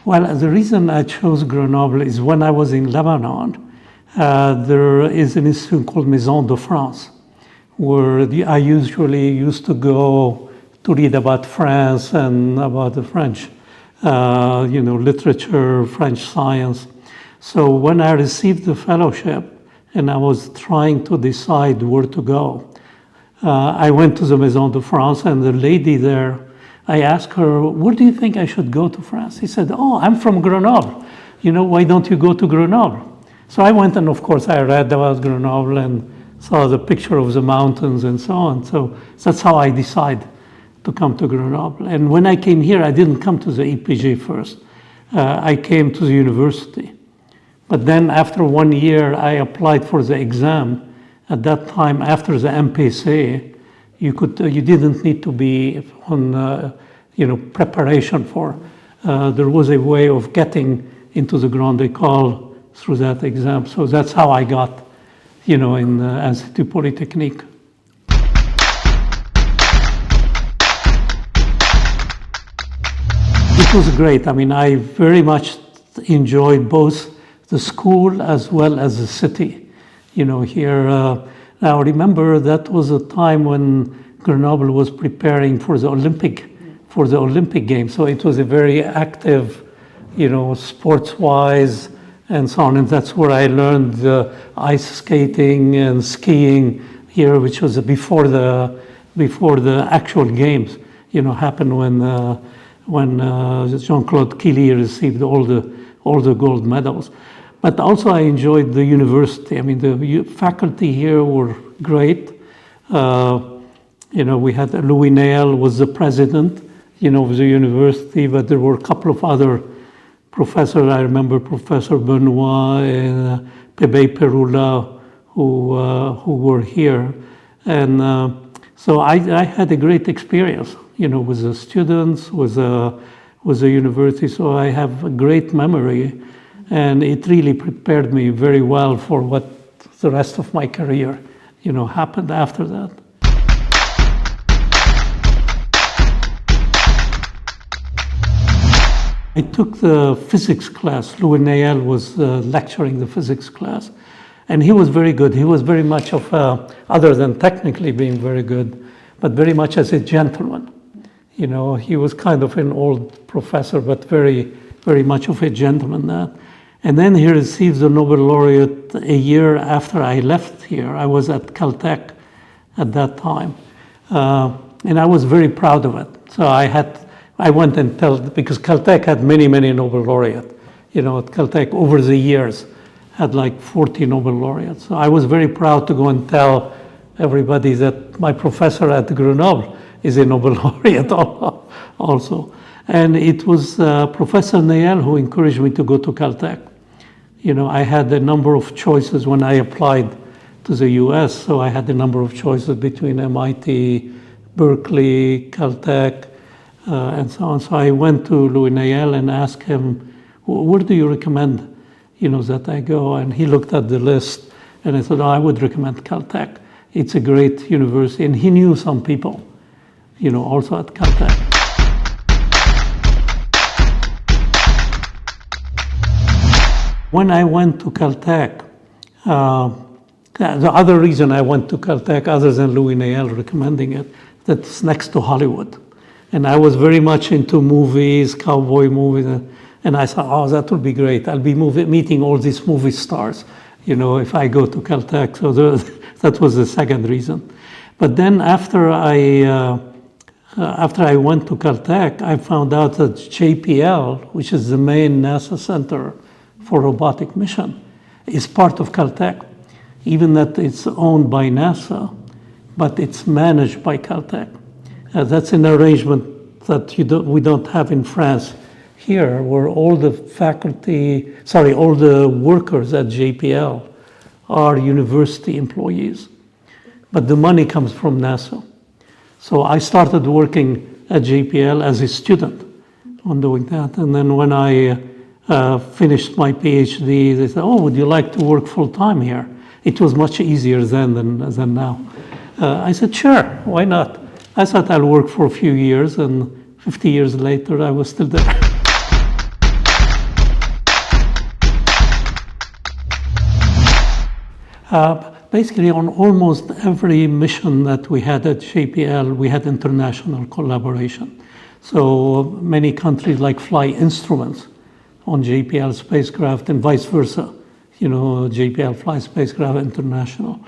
Well, the reason I chose Grenoble is when I was in Lebanon, there is an institute called Maison de France, where I usually used to go to read about France and about the French, literature, French science. So when I received the fellowship and I was trying to decide where to go, I went to the Maison de France, and the lady there, I asked her, where do you think I should go to France? He said, oh, I'm from Grenoble. Why don't you go to Grenoble? So I went, and of course I read about Grenoble and saw the picture of the mountains and so on. So that's how I decided to come to Grenoble. And when I came here, I didn't come to the EPG first. I came to the university. But then after 1 year, I applied for the exam. At that time, after the MPC, you didn't need to be on preparation for. There was a way of getting into the Grande École through that exam. So that's how I got, in Institut Polytechnique. It was great. I mean, I very much enjoyed both the school as well as the city. Here, now remember that was a time when Grenoble was preparing for the Olympic Games. So it was a very active, sports-wise and so on. And that's where I learned ice skating and skiing here, which was before the actual games, happened when Jean-Claude Qu'il received all the gold medals. But also I enjoyed the university. I mean, the faculty here were great. We had Louis Néel was the president, of the university, but there were a couple of other professors. I remember Professor Benoit and Pebe Perula who were here. And so I had a great experience, with the students, with the university. So I have a great memory. And it really prepared me very well for what the rest of my career, happened after that. I took the physics class. Louis Néel was lecturing the physics class. And he was very good. He was very much of other than technically being very good, but very much as a gentleman. He was kind of an old professor, but very, very much of a gentleman. And then he received the Nobel laureate a year after I left here. I was at Caltech at that time. And I was very proud of it. So I went and because Caltech had many, many Nobel laureates. At Caltech over the years had like 40 Nobel laureates. So I was very proud to go and tell everybody that my professor at Grenoble is a Nobel laureate also. And it was Professor Néel who encouraged me to go to Caltech. I had a number of choices when I applied to the US, so I had a number of choices between MIT, Berkeley, Caltech, and so on. So I went to Louis Néel and asked him, where do you recommend, that I go? And he looked at the list, and I said, I would recommend Caltech. It's a great university. And he knew some people, also at Caltech. When I went to Caltech, the other reason I went to Caltech, other than Louis Néel recommending it, that's next to Hollywood. And I was very much into movies, cowboy movies, and I thought, that would be great. I'll be meeting all these movie stars, if I go to Caltech. So that was the second reason. But then after I went to Caltech, I found out that JPL, which is the main NASA center for robotic mission, is part of Caltech, even that it's owned by NASA, but it's managed by Caltech. That's an arrangement that we don't have in France here, where all the workers at JPL are university employees, but the money comes from NASA. So I started working at JPL as a student on doing that, and then when I finished my PhD, they said, would you like to work full-time here? It was much easier then than now. I said, sure, why not? I thought I'll work for a few years, and 50 years later, I was still there. Basically, on almost every mission that we had at JPL, we had international collaboration. So many countries like fly instruments on JPL spacecraft and vice versa. JPL flies spacecraft international.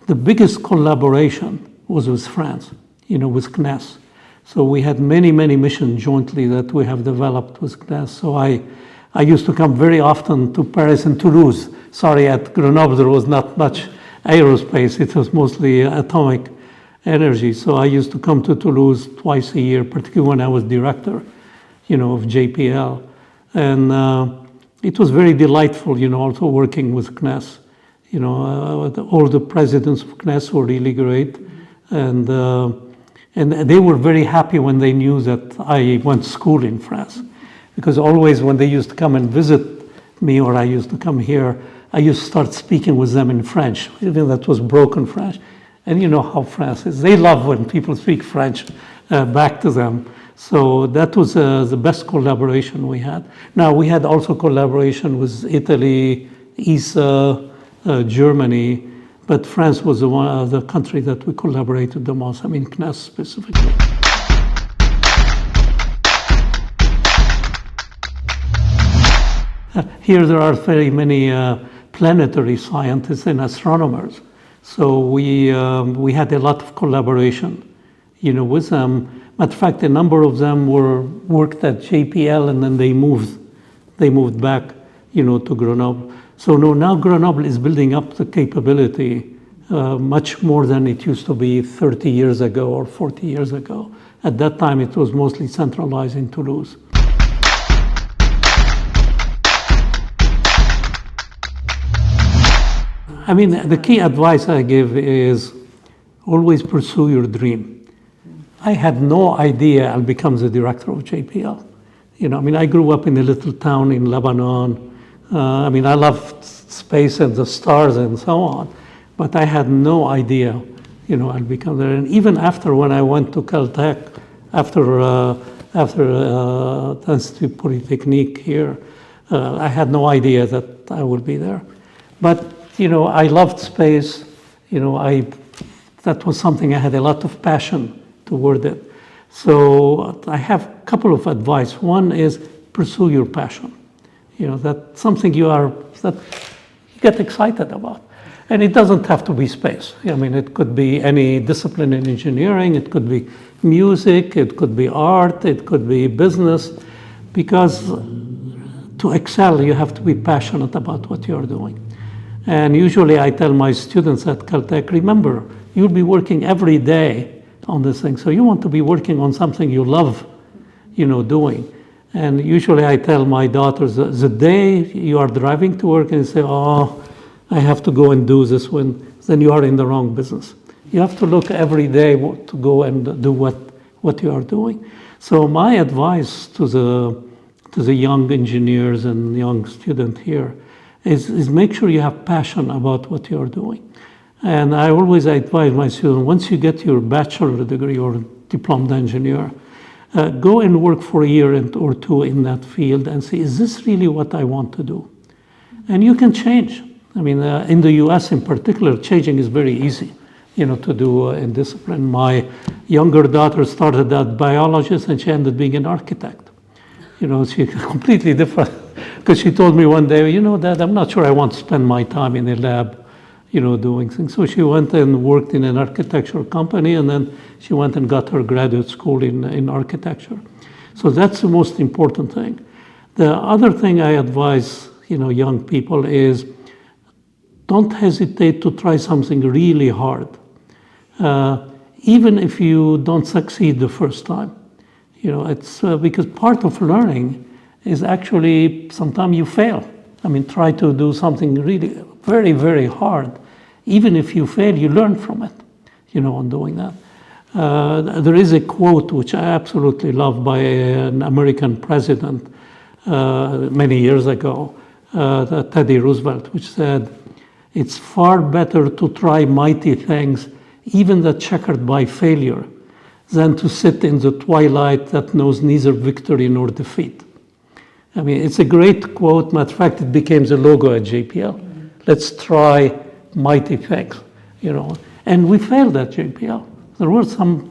The biggest collaboration was with France, with CNES. So we had many, many missions jointly that we have developed with CNES. So I used to come very often to Paris and Toulouse. Sorry, at Grenoble there was not much aerospace. It was mostly atomic energy. So I used to come to Toulouse twice a year, particularly when I was director, of JPL. And it was very delightful, also working with CNES. All the presidents of CNES were really great. And they were very happy when they knew that I went to school in France. Because always when they used to come and visit me, or I used to come here, I used to start speaking with them in French, even that was broken French. And you know how France is. They love when people speak French back to them. So that was the best collaboration we had. Now, we had also collaboration with Italy, ESA, Germany, but France was the country that we collaborated the most, CNES specifically. Here there are very many planetary scientists and astronomers. So we had a lot of collaboration, with them. Matter of fact, a number of them worked at JPL and then they moved back, to Grenoble. So now Grenoble is building up the capability much more than it used to be 30 years ago or 40 years ago. At that time, it was mostly centralized in Toulouse. The key advice I give is always pursue your dream. I had no idea I'll become the director of JPL. I grew up in a little town in Lebanon. I loved space and the stars and so on, but I had no idea, I'll become there. And even after when I went to Caltech, after Institut Polytechnique here, I had no idea that I would be there. But I loved space. That was something I had a lot of passion toward it. So I have a couple of advice. One is pursue your passion. That's something that you get excited about. And it doesn't have to be space. It could be any discipline in engineering, it could be music, it could be art, it could be business. Because to excel, you have to be passionate about what you're doing. And usually I tell my students at Caltech, remember, you'll be working every day on this thing. So you want to be working on something you love, doing. And usually I tell my daughters, the day you are driving to work and you say, oh, I have to go and do this one, then you are in the wrong business. You have to look every day to go and do what you are doing. So my advice to the young engineers and young student here is make sure you have passion about what you're doing. And I always advise my students, once you get your bachelor degree or diplômé engineer, go and work for a year or two in that field and see, is this really what I want to do? And you can change. In the US in particular, changing is very easy, to do in discipline. My younger daughter started as biologist and she ended up being an architect. She's completely different. Because she told me one day, Dad, I'm not sure I want to spend my time in a lab, doing things. So she went and worked in an architecture company, and then she went and got her graduate school in architecture. So that's the most important thing. The other thing I advise, young people is don't hesitate to try something really hard, even if you don't succeed the first time. It's because part of learning is actually sometimes you fail. Try to do something really very, very hard. Even if you fail, you learn from it, on doing that. There is a quote which I absolutely love by an American president many years ago, Teddy Roosevelt, which said, "It's far better to try mighty things, even that checkered by failure, than to sit in the twilight that knows neither victory nor defeat." It's a great quote. Matter of fact, it became the logo at JPL. Let's try mighty things, you know. And we failed at JPL.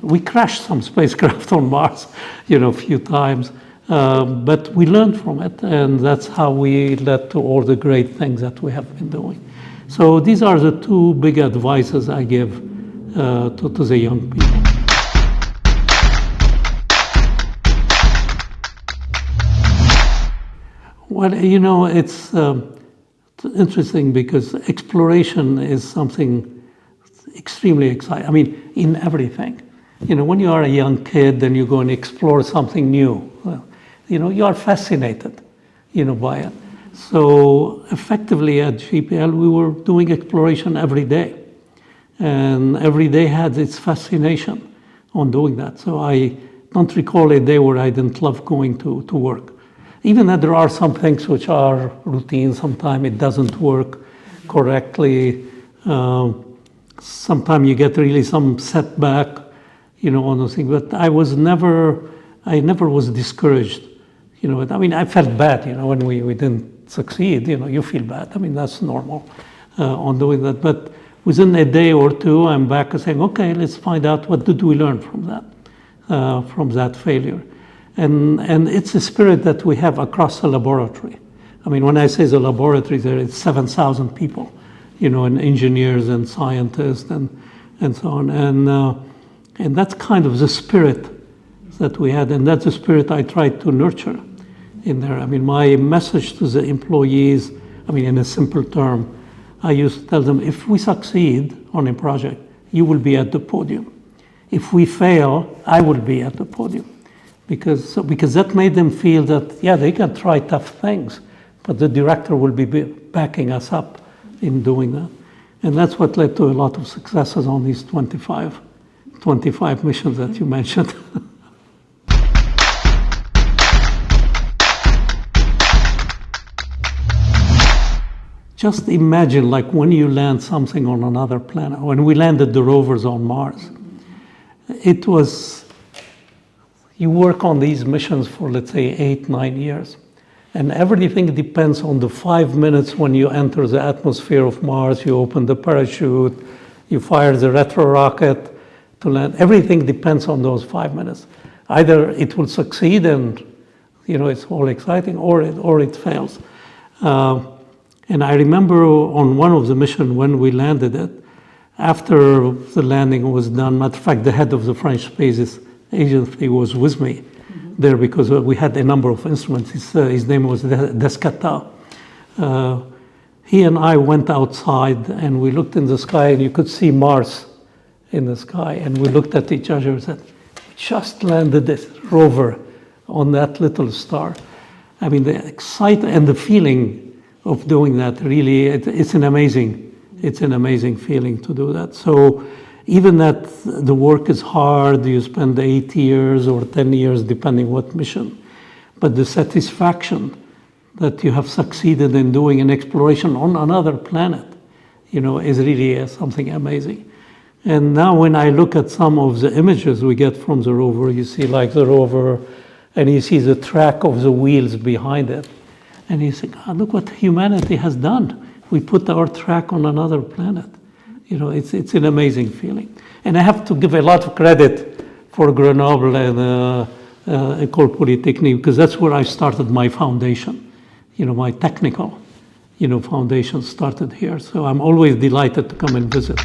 We crashed some spacecraft on Mars, you know, a few times. But we learned from it, and that's how we led to all the great things that we have been doing. So these are the two big advices I give to the young people. Well, you know, it's interesting because exploration is something extremely exciting. I mean, in everything. You know, when you are a young kid and you go and explore something new, well, you know, you are fascinated, you know, by it. So effectively at GPL, we were doing exploration every day. And every day had its fascination on doing that. So I don't recall a day where I didn't love going to work. Even though there are some things which are routine, sometimes it doesn't work correctly. Sometimes you get really some setback, you know, on those things. But I never was discouraged. You know, I mean, I felt bad, you know, when we didn't succeed. You know, you feel bad. I mean, that's normal on doing that. But within a day or two, I'm back and saying, okay, let's find out what did we learn from that failure. And it's a spirit that we have across the laboratory. I mean, when I say the laboratory, there is 7,000 people, you know, and engineers and scientists and so on. And that's kind of the spirit that we had, and that's the spirit I tried to nurture in there. I mean, my message to the employees, I mean, in a simple term, I used to tell them, if we succeed on a project, you will be at the podium. If we fail, I will be at the podium. Because that made them feel that, yeah, they can try tough things, but the director will be backing us up in doing that. And that's what led to a lot of successes on these 25 missions that you mentioned. Just imagine, like, when you land something on another planet. When we landed the rovers on Mars, it was, you work on these missions for, let's say, 8-9 years. And everything depends on the 5 minutes when you enter the atmosphere of Mars, you open the parachute, you fire the retro rocket to land. Everything depends on those 5 minutes. Either it will succeed and, you know, it's all exciting, or it fails. And I remember on one of the missions when we landed it, after the landing was done, matter of fact, the head of the French Space Agency was with me there because we had a number of instruments. His name was Descata. He and I went outside and we looked in the sky and you could see Mars in the sky. And we looked at each other and said, we just landed this rover on that little star. I mean, the excitement and the feeling of doing that, really, it's an amazing feeling to do that. So even that the work is hard, you spend 8 years or 10 years, depending what mission, but the satisfaction that you have succeeded in doing an exploration on another planet, you know, is really something amazing. And now when I look at some of the images we get from the rover, you see like the rover, and you see the track of the wheels behind it. And you think, oh, look what humanity has done. We put our track on another planet. You know, it's an amazing feeling. And I have to give a lot of credit for Grenoble and École Polytechnique, because that's where I started my foundation. You know, my technical, you know, foundation started here. So I'm always delighted to come and visit.